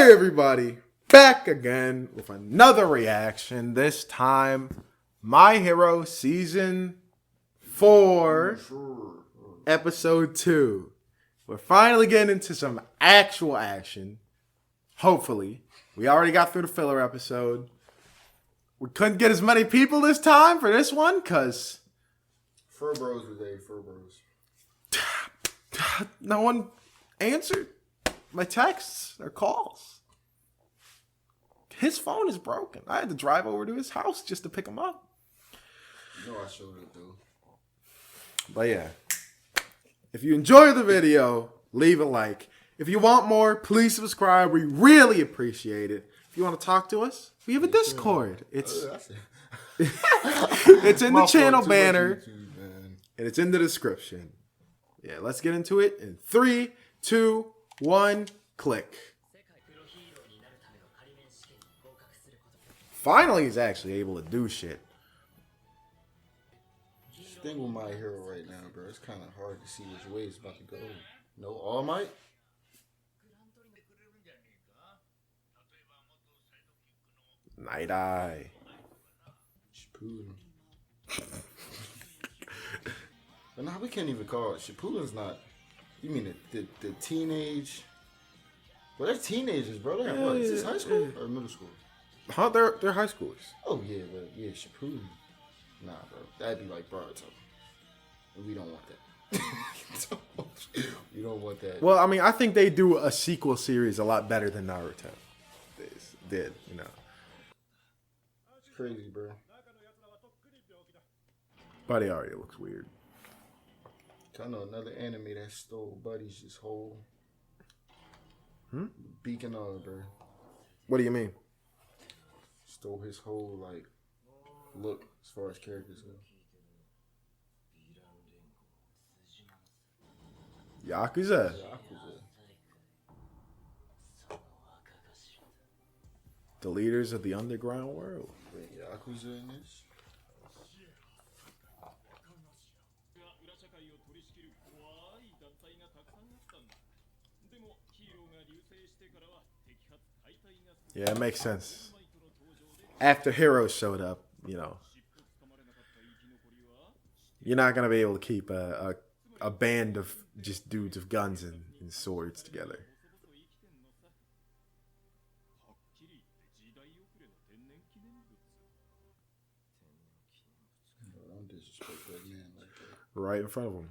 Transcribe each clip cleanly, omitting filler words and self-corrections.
Hey everybody, back again with another reaction. This time, My Hero Season 4, Episode 2. We're finally getting into some actual action. Hopefully. We already got through the filler episode. We couldn't get as many people this time for this one, because... Fur Bros today, Fur Bros. No one answered my texts or calls. His phone is broken. I had to drive over to his house just to pick him up. You know I showed it though. But yeah, if you enjoy the video, leave a like. If you want more, please subscribe. We really appreciate it. If you want to talk to us, we have a Discord. It's it's in the channel banner, and it's in the description. Yeah, let's get into it in 3, 2, 1, click. Finally, he's actually able to do shit. This thing with my hero right now, bro, it's kind of hard to see which way it's about to go. No All Might? Night Eye. Shippuden. But now we can't even call it. Shippuden's not. You mean the teenage? Well, they're teenagers, bro. They're what? Is this high school or middle school? Huh? They're high schoolers. Oh yeah, but yeah, Shippuden. Nah, bro. That'd be like Boruto. And we don't want that. We don't want that. Well, I mean, I think they do a sequel series a lot better than Naruto did, you know. It's crazy, bro. Buddy already looks weird. I know another anime that stole Buddy's just whole beacon on, bro. What do you mean? Stole his whole like look as far as characters go. Yakuza. The leaders of the underground world. Wait, Yakuza in this? Yeah, it makes sense. After Heroes showed up, you know, you're not going to be able to keep a band of just dudes with guns and swords together. Don't disrespect that man like that. Right in front of him.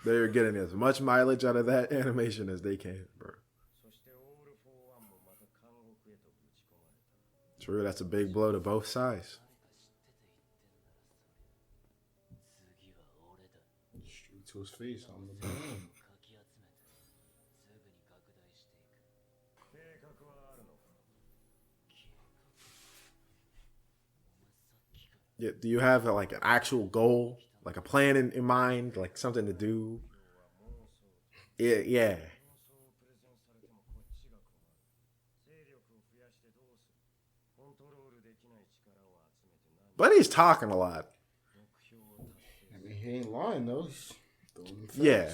They're getting as much mileage out of that animation as they can, bro. True, that's a big blow to both sides. Straight to his face on the moon. Yeah, do you have like an actual goal, like a plan in mind, like something to do? Yeah. But he's talking a lot. I mean, he ain't lying though. He's throwing facts. Yeah.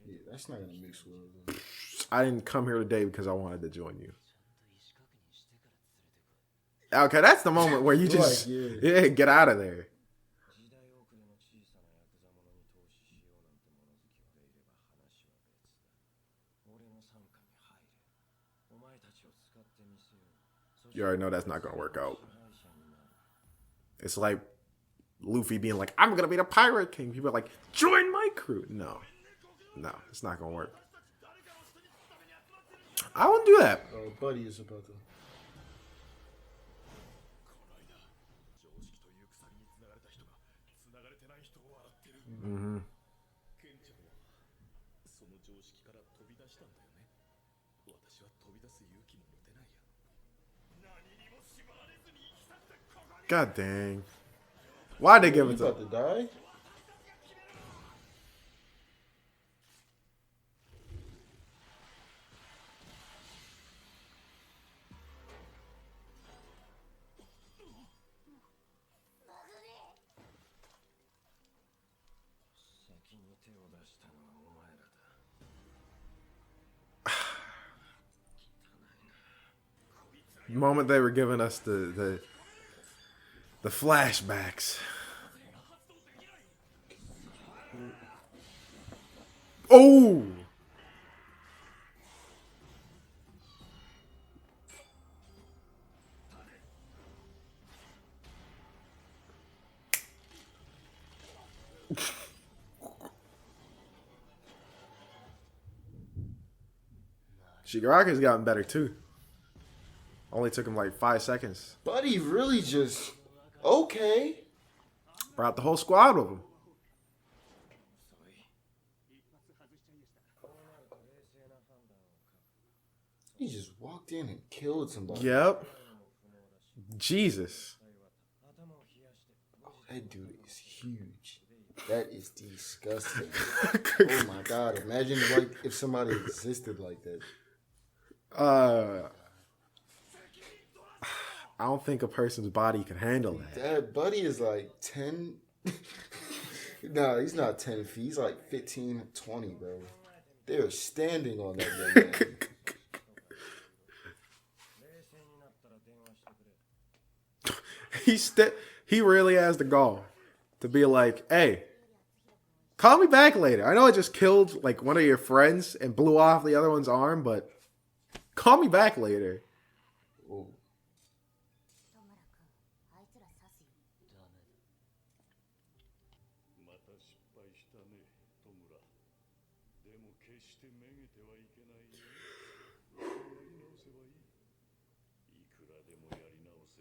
Yeah, that's not gonna mix well. I didn't come here today because I wanted to join you. Okay, that's the moment where you just get out of there. You already know that's not going to work out. It's like Luffy being like, I'm going to be the Pirate King. People are like, join my crew. No, it's not going to work. I wouldn't do that. Oh, Buddy is about to. Mm-hmm. God dang. Why'd they give it to him? About to die? The moment they were giving us the flashbacks. Oh! Shigaraki's gotten better too. Only took him like 5 seconds. Buddy really just okay. Brought the whole squad with him. He just walked in and killed somebody. Yep. Jesus. Oh, that dude is huge. That is disgusting. Oh my god! Imagine if somebody existed like that. I don't think a person's body can handle that. That buddy is like 10. No, he's not 10 feet. He's like 15, 20, bro. They're standing on that young man. He really has the gall to be like, hey, call me back later. I know I just killed like one of your friends and blew off the other one's arm, but call me back later. Ooh.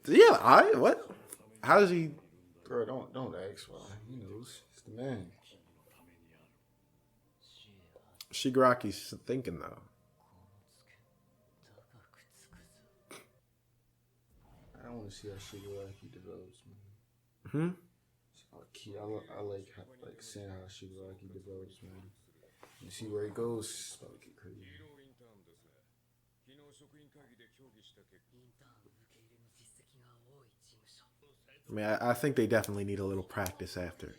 Yeah, what? How does he? Bro, don't ask why. He knows. He's the man. Shigaraki's thinking though. I want to see how Shigaraki develops, Hmm. man. I like seeing how Shigaraki develops, man. You see where he goes, it's about to get crazy. I mean, I think they definitely need a little practice after.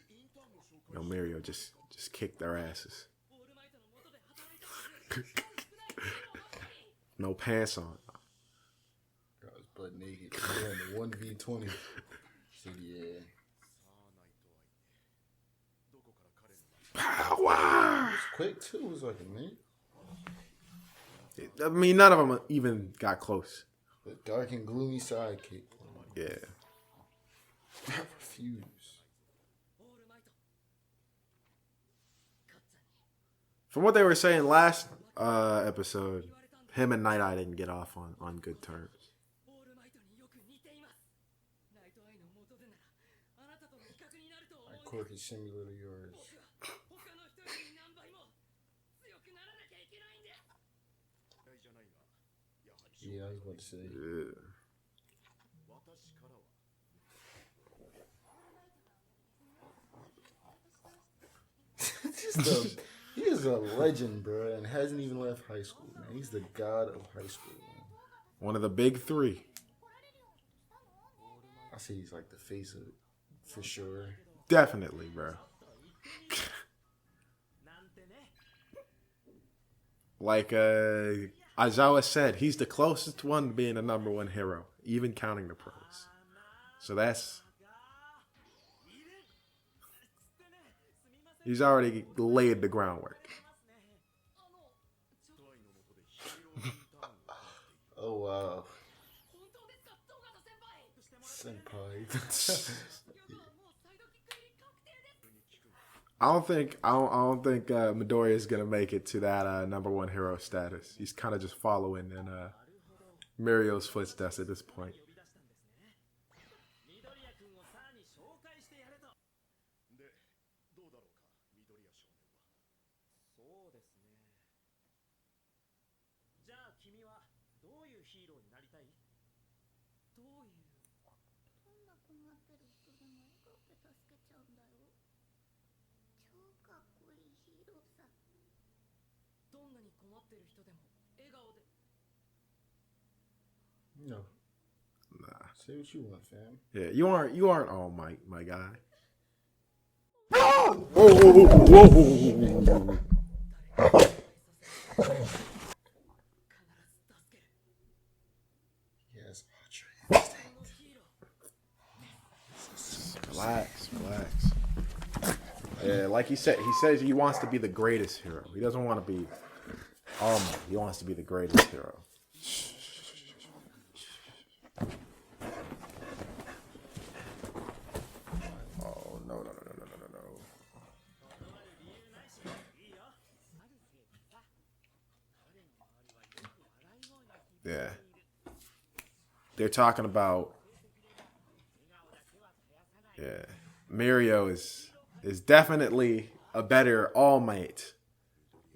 You know, Mario just kicked their asses. No pants on. I was butt naked. Yeah, on the 1v20. Said, yeah. Power! It was quick, too. It was like a minute. I mean, none of them even got close. The dark and gloomy sidekick. Yeah. I refuse. From what they were saying last episode, him and Night Eye didn't get off on good terms. My quirk is similar to yours. Yeah, I was about to say. Yeah. He is a legend, bro, and hasn't even left high school, man. He's the god of high school, man. One of the big three. I say he's like the face of it, for sure. Definitely, bro. Like Aizawa said, he's the closest one to being a number one hero, even counting the pros. So he's already laid the groundwork. Oh wow, senpai. I don't think Midoriya is gonna make it to that number one hero status. He's kind of just following in Mario's footsteps at this point. No. Nah. Say what you want, fam. Yeah, you aren't all my guy. Whoa, whoa, whoa. Yes, Ultra Instinct. Relax. Yeah, like he says he wants to be the greatest hero. He doesn't want to be All Might. He wants to be the greatest hero. Oh, no. Yeah. They're talking about, yeah, Mirio is definitely a better All Might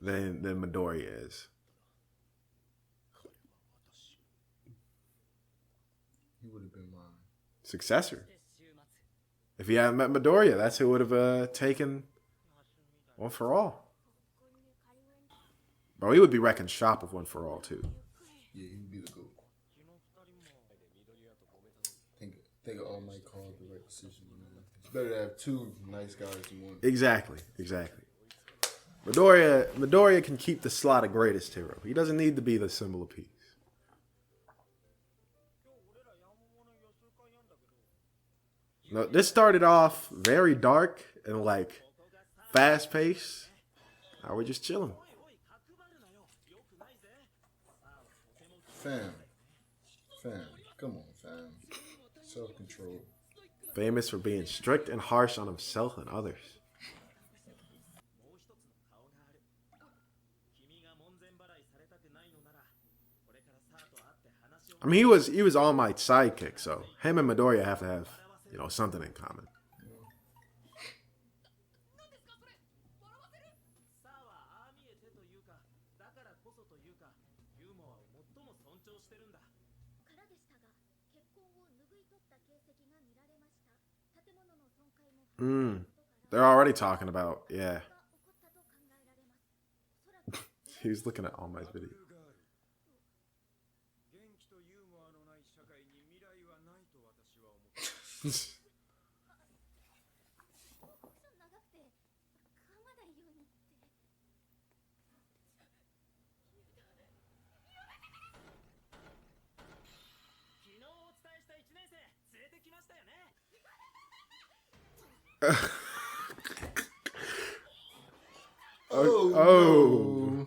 than Midoriya is. He would have been mine. Successor. If he hadn't met Midoriya, that's who would have taken One for All. Bro, he would be wrecking shop with One for All too. Yeah, he would be the GOAT. I think All Might called the right decision. It's better to have two nice guys than one. Exactly. Midoriya can keep the slot of greatest hero. He doesn't need to be the symbol of peace. No, this started off very dark and like fast paced. Now we're just chilling. Fam. Come on, fam. Self-control. Famous for being strict and harsh on himself and others. I mean, he was All Might's sidekick, so him and Midoriya have to have, something in common. They're already talking about, yeah. He was looking at All Might's video. Oh.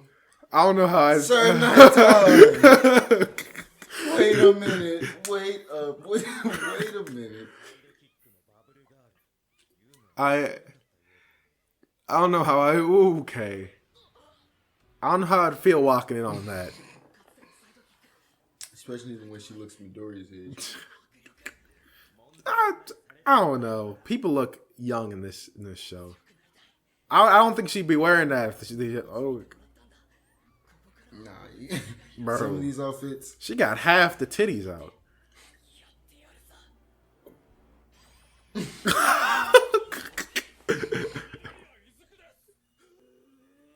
I don't know how I... Sir, not time. Wait a minute. Wait a minute. I don't know how okay. I don't know how I'd feel walking in on that. Especially when she looks Midoriya's age. I don't know. People look young in this show. I don't think she'd be wearing that if she did. Oh, nah. Bro. Some of these outfits. She got half the titties out.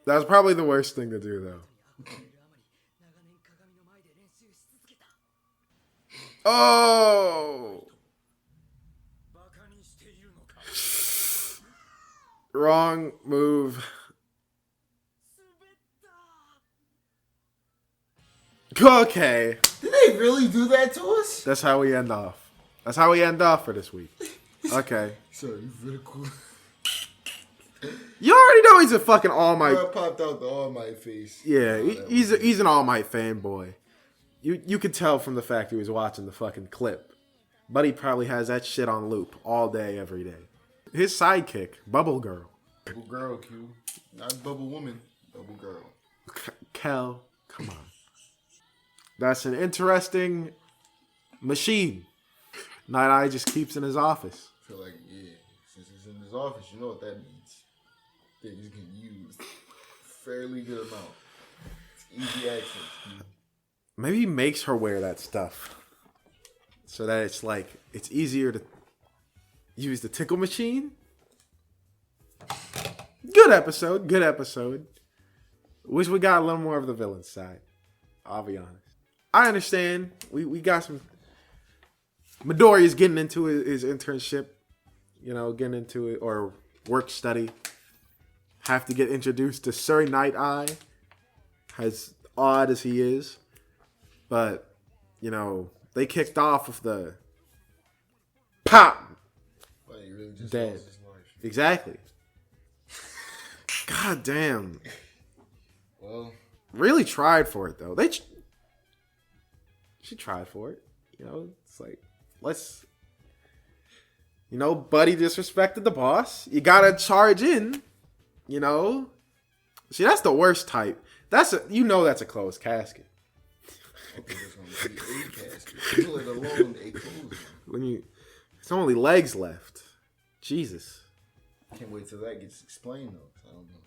That's probably the worst thing to do, though. Oh! Wrong move. Okay. Did they really do that to us? That's how we end off. That's how we end off for this week. Okay. Sorry, really cool. You already know he's a fucking All Might. Bro, popped out the All Might face. Yeah, he's an All Might fanboy. You could tell from the fact he was watching the fucking clip. Buddy probably has that shit on loop all day, every day. His sidekick, Bubble Girl. Bubble Girl, Q. Not Bubble Woman. Bubble Girl. Kel, come on. That's an interesting machine. Night Eye just keeps in his office. I feel like, yeah, since it's in his office, you know what that means. Things can use fairly good amount. It's easy access. Maybe he makes her wear that stuff so that it's easier to use the tickle machine. Good episode. Wish we got a little more of the villain side. I'll be honest. I understand. We got some. Midoriya's getting into his internship, getting into it, or work study. Have to get introduced to Sir Night Eye, as odd as he is. But, you know, they kicked off with the pop. But he really just Dead. lost his life. Exactly. God damn. Well, Really tried for it, though. She tried for it. You know, it's like, let's... You know, Buddy disrespected the boss. You gotta charge in. You know? See, that's the worst type. That's a closed casket. I think it's going to be a casket. Let alone a closing. It's only legs left. Jesus. Can't wait till that gets explained, though. 'Cause I don't know.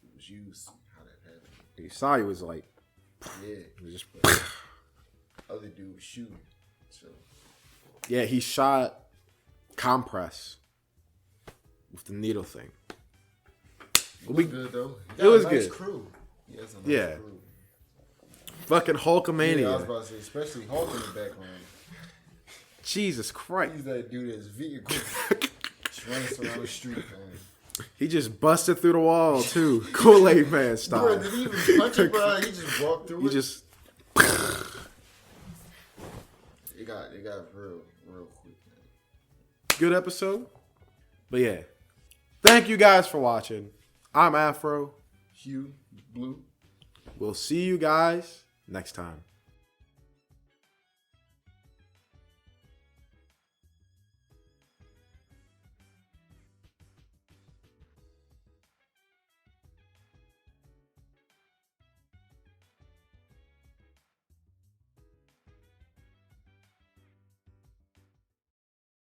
It was used, how that happened. You saw he was like... Yeah. He was just... Other dude was shooting. So. Yeah, he shot compress with the needle thing. It was good, though. It was nice good. Crew. He has a nice Yeah. crew. Fucking Hulkamania. Yeah, I was about to say, especially Hulk in the background. Jesus Christ. He's that dude that's vehicle. Just running around the street, man. He just busted through the wall, too. Kool-Aid Man style. Bro, did he even punch it, bro? He just walked through He it. just... It got real quick, man. Good episode. But yeah. Thank you guys for watching. I'm Afro. Hugh, Blue. We'll see you guys next time.